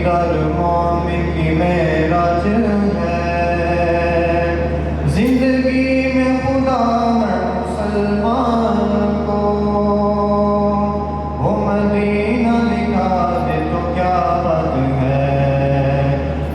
در مومن کی معراج ہے، زندگی میں خدا ہر مسلمان کو وہ مدینہ دکھا دے تو کیا بات ہے،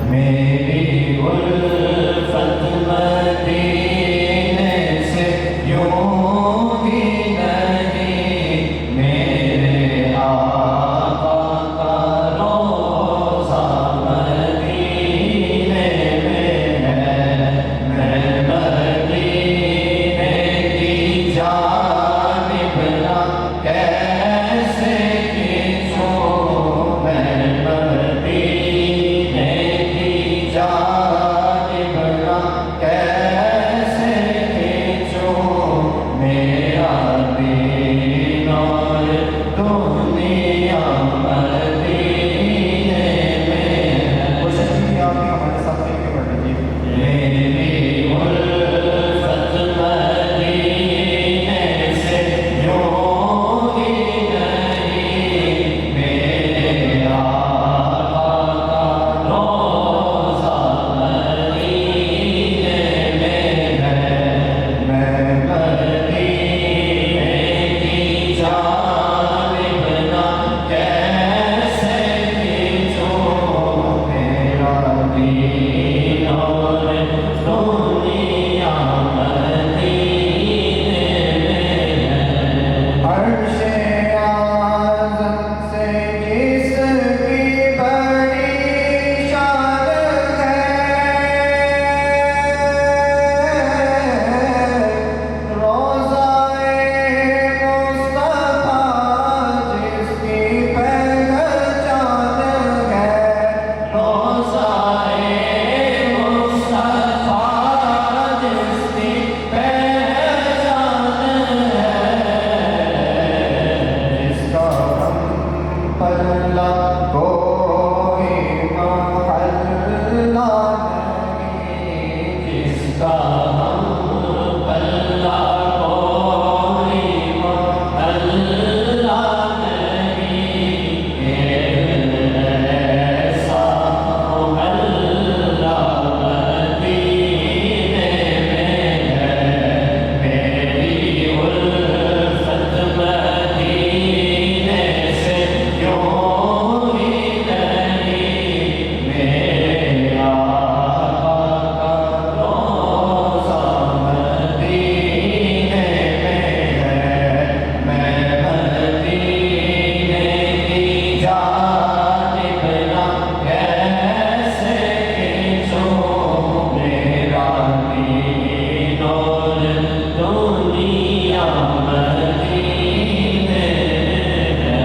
میری الفت مدینے سے یوں ہی نہیں، میرے آقا کا روضہ مدینے میں ہے، میں مدینے کی جانب نہ کیسے کھینچوں، میں مدینے کی جانب نہ کیسے کھینچوں، میرا دین اور دنیا مدینے میں ہے۔ کوشش کیجیے آپ بھی ہمارے ساتھ مل کے پڑھ لیجیے، میری الفت مدینے سے یوں ہی نہیں، میرے آقا کا روضہ مدینے میں ہے، میں مدینے کی جانب نہ کیسے کھینچوں، میرا دین اور دنیا مدینے میں ہے۔ عرش اعظم سے جس کی بڑی شان ہے، روضہ مصطفیٰ جس کی پہچان ہے، روضہ مصطفیٰ جس کی پہچان ہے، جس کا ہم پلہ کوئی محلہ نہیں، جس کا ہم پلہ کوئی محلہ نہیں، ایسا محلہ مدینے میں ہے، میری الفت مدینے سے یوں ہی نہیں، میرے آقا کا روضہ مدینے میں ہے، میں مدینے کی جانب نہ کیسے کھینچوں، میرا دین اور دنیا مدینے میں ہے۔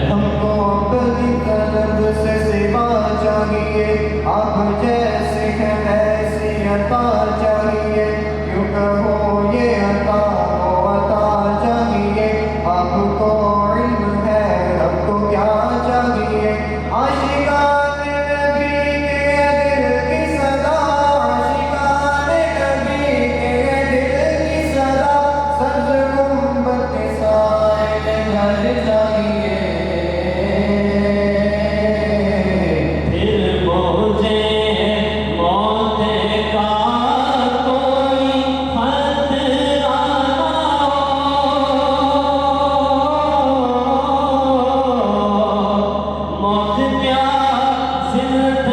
ہم کو اپنی طلب سے سوا چاہیے، آپ جیسے ہیں ایسی عطا چاہیے، یوں کہو یہ عطا وہ عطا چاہیے، آپ کو علم ہے رب کو کیا چاہیے، عاشقان نبی کے دل کی صدا، عاشقان نبی کے دل کی صدا، سبز گنبد کے سائے میں گھر چاہیے، پھر مجھے موت کا کوئی خطرہ نہ ہو، موت کیا زندگی